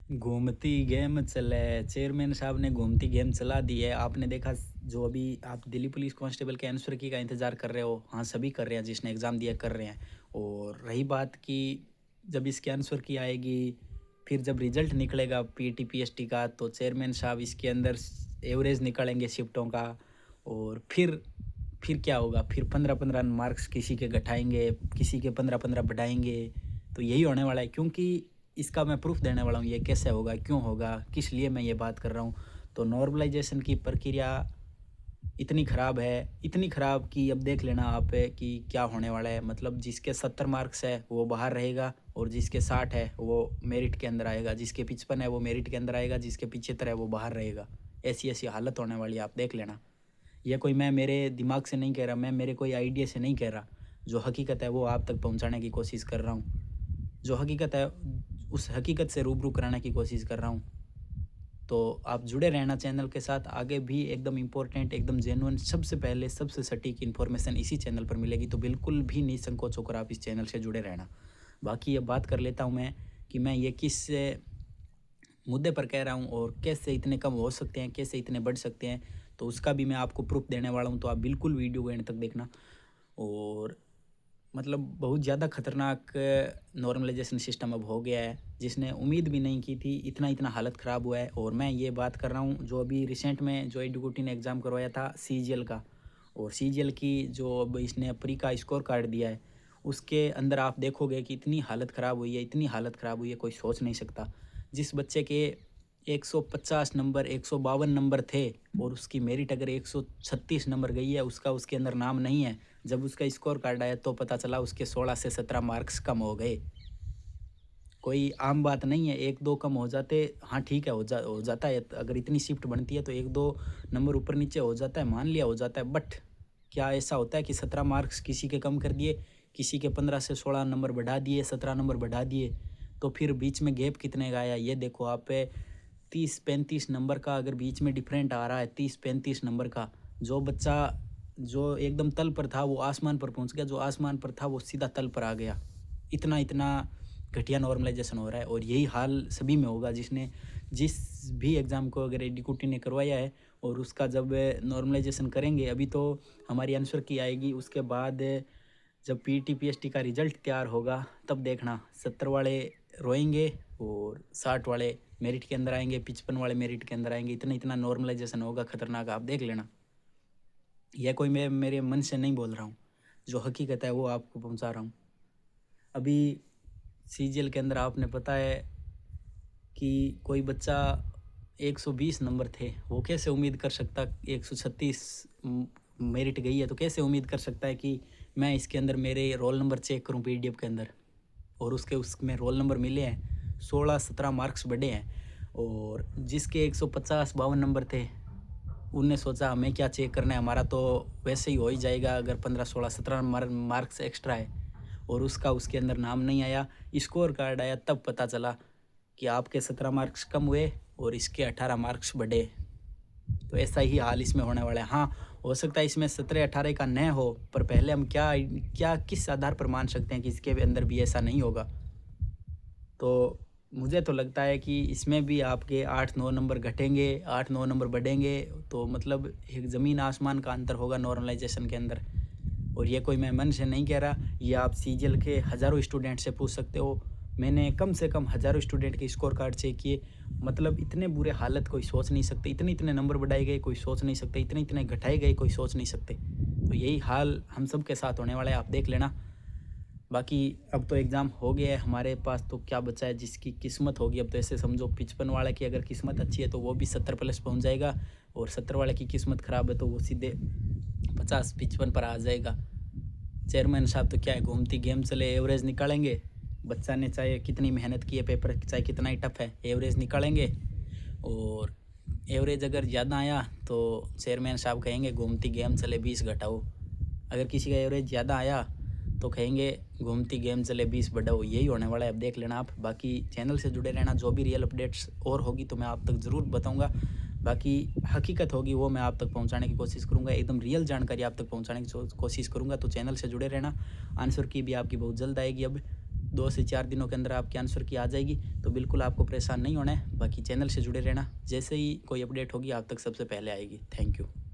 घूमती गेम चले, चेयरमैन साहब ने घूमती गेम चला दी है। आपने देखा जो अभी आप दिल्ली पुलिस कांस्टेबल के आंसर की का इंतज़ार कर रहे हो, हाँ सभी कर रहे हैं, जिसने एग्ज़ाम दिया कर रहे हैं। और रही बात कि जब इसके आंसर की आएगी, फिर जब रिजल्ट निकलेगा पीटी पीएसटी का, तो चेयरमैन साहब इसके अंदर एवरेज निकालेंगे शिफ्टों का। और फिर क्या होगा, फिर 15-15 मार्क्स किसी के घटाएंगे, किसी के 15-15 बढ़ाएंगे। तो यही होने वाला है, क्योंकि इसका मैं प्रूफ देने वाला हूँ ये कैसे होगा, क्यों होगा, किस लिए मैं ये बात कर रहा हूँ। तो नॉर्मलाइजेशन की प्रक्रिया इतनी ख़राब है, इतनी ख़राब कि अब देख लेना आप कि क्या होने वाला है। मतलब जिसके 70 मार्क्स है वो बाहर रहेगा, और जिसके 60 है वो मेरिट के अंदर आएगा, जिसके 55 है वो मेरिट के अंदर आएगा, जिसके 75 है वो बाहर रहेगा। ऐसी ऐसी हालत होने वाली है, आप देख लेना। ये कोई मैं मेरे दिमाग से नहीं कह रहा, मैं मेरे कोई आइडिया से नहीं कह रहा। जो हकीकत है वो आप तक पहुंचाने की कोशिश कर रहा हूँ। जो हकीकत है उस हकीकत से रूबरू कराने की कोशिश कर रहा हूँ। तो आप जुड़े रहना चैनल के साथ, आगे भी एकदम इम्पोर्टेंट, एकदम जेन्युइन, सबसे पहले सबसे सटीक इन्फॉर्मेशन इसी चैनल पर मिलेगी। तो बिल्कुल भी निसंकोच होकर आप इस चैनल से जुड़े रहना। बाकी अब बात कर लेता हूँ मैं कि मैं ये किस मुद्दे पर कह रहा हूँ और कैसे इतने कम हो सकते हैं, कैसे इतने बढ़ सकते हैं। तो उसका भी मैं आपको प्रूफ देने वाला हूँ, तो आप बिल्कुल वीडियो को एंड तक देखना। और मतलब बहुत ज़्यादा खतरनाक नॉर्मलाइजेशन सिस्टम अब हो गया है, जिसने उम्मीद भी नहीं की थी इतना इतना हालत ख़राब हुआ है। और मैं ये बात कर रहा हूँ जो अभी रिसेंट में जो एडुकोटी ने एग्ज़ाम करवाया था सीजीएल का, और सीजीएल की जो अब इसने प्री का स्कोर कार्ड दिया है, उसके अंदर आप देखोगे कि इतनी हालत ख़राब हुई है, इतनी हालत ख़राब हुई है, कोई सोच नहीं सकता। जिस बच्चे के 150 नंबर, 152 नंबर थे, और उसकी मेरिट अगर 136 नंबर गई है, उसका उसके अंदर नाम नहीं है। जब उसका स्कोर कार्ड आया तो पता चला उसके 16 से 17 मार्क्स कम हो गए। कोई आम बात नहीं है, 1-2 कम हो जाते, हाँ ठीक है, हो जाता है। अगर इतनी शिफ्ट बनती है तो 1-2 नंबर ऊपर नीचे हो जाता है, मान लिया हो जाता है। बट क्या ऐसा होता है कि 17 मार्क्स किसी के कम कर दिए, किसी के 15 से 16 नंबर बढ़ा दिए, 17 नंबर बढ़ा दिए, तो फिर बीच में गैप कितने का आया ये देखो आप। 30-35 नंबर का अगर बीच में डिफरेंट आ रहा है, 30-35 नंबर का, जो बच्चा जो एकदम तल पर था वो आसमान पर पहुंच गया, जो आसमान पर था वो सीधा तल पर आ गया। इतना इतना घटिया नॉर्मलाइजेशन हो रहा है। और यही हाल सभी में होगा जिसने जिस भी एग्ज़ाम को अगर एडुकोटी ने करवाया है। और उसका जब नॉर्मलाइजेशन करेंगे, अभी तो हमारी आंसर की आएगी, उसके बाद जब पीटी पीएसटी का रिजल्ट तैयार होगा, तब देखना 70 वाले रोएंगे और 60 वाले मेरिट के अंदर आएंगे, 55 वाले मेरिट के अंदर आएंगे। इतना इतना नॉर्मलाइजेशन होगा खतरनाक, आप देख लेना। यह कोई मैं मेरे मन से नहीं बोल रहा हूँ, जो हकीकत है वो आपको पहुँचा रहा हूँ। अभी सीजीएल के अंदर आपने पता है कि कोई बच्चा 120 नंबर थे, वो कैसे उम्मीद कर सकता, 136 मेरिट गई है तो कैसे उम्मीद कर सकता है कि मैं इसके अंदर मेरे रोल नंबर चेक करूं पीडीएफ के अंदर, और उसमें रोल नंबर मिले हैं, 16-17 मार्क्स बढ़े हैं। और जिसके 150-52 नंबर थे, उनने सोचा हमें क्या चेक करना है, हमारा तो वैसे ही हो ही जाएगा अगर 15-16-17 मार्क्स एक्स्ट्रा है। और उसका उसके अंदर नाम नहीं आया, स्कोर कार्ड आया तब पता चला कि आपके 17 मार्क्स कम हुए और इसके 18 मार्क्स बढ़े। तो ऐसा ही हाल इसमें होने वाला है। हाँ, हो सकता है इसमें 17-18 का न हो, पर पहले हम क्या क्या किस आधार पर मान सकते हैं कि इसके अंदर भी ऐसा नहीं होगा। तो मुझे तो लगता है कि इसमें भी आपके 8-9 नंबर घटेंगे, 8-9 नंबर बढ़ेंगे, तो मतलब एक ज़मीन आसमान का अंतर होगा नॉर्मलाइजेशन के अंदर। और ये कोई मैं मन से नहीं कह रहा, ये आप सीजीएल के हज़ारों स्टूडेंट से पूछ सकते हो। मैंने कम से कम हज़ारों स्टूडेंट के स्कोर कार्ड चेक किए। मतलब इतने बुरे हालत कोई सोच नहीं सकते, इतने इतने नंबर बढ़ाए गए कोई सोच नहीं सकते, इतने इतने घटाए गए कोई सोच नहीं सकते। तो यही हाल हम सब के साथ होने वाला है, आप देख लेना। बाकी अब तो एग्ज़ाम हो गया है हमारे पास, तो क्या बचा है, जिसकी किस्मत होगी। अब तो ऐसे समझो 55 वाले की अगर किस्मत अच्छी है तो वो भी 70 प्लस पहुंच जाएगा, और 70 वाले की किस्मत ख़राब है तो वो सीधे 50-55 पर आ जाएगा। चेयरमैन साहब तो क्या है, घूमती गेम चले, एवरेज निकालेंगे। बच्चा ने चाहे कितनी मेहनत की है, पेपर चाहे कितना ही टफ है, एवरेज निकालेंगे। और एवरेज अगर ज़्यादा आया तो चेयरमैन साहब कहेंगे घूमती गेम चले 20 घटाओ। अगर किसी का एवरेज ज़्यादा आया तो कहेंगे घूमती गेम चले 20 बढ़ाओ। यही होने वाला है, अब देख लेना आप। बाकी चैनल से जुड़े रहना, जो भी रियल अपडेट्स और होगी तो मैं आप तक ज़रूर बताऊंगा। बाकी हकीकत होगी वो मैं आप तक पहुंचाने की कोशिश करूंगा, एकदम रियल जानकारी आप तक पहुंचाने की कोशिश करूंगा। तो चैनल से जुड़े रहना। आंसर की भी आपकी बहुत जल्द आएगी अब। 2 से 4 दिनों के अंदर आपके आंसर की आ जाएगी, तो बिल्कुल आपको परेशान नहीं होना है। बाकी चैनल से जुड़े रहना, जैसे ही कोई अपडेट होगी आप तक सबसे पहले आएगी। Thank you.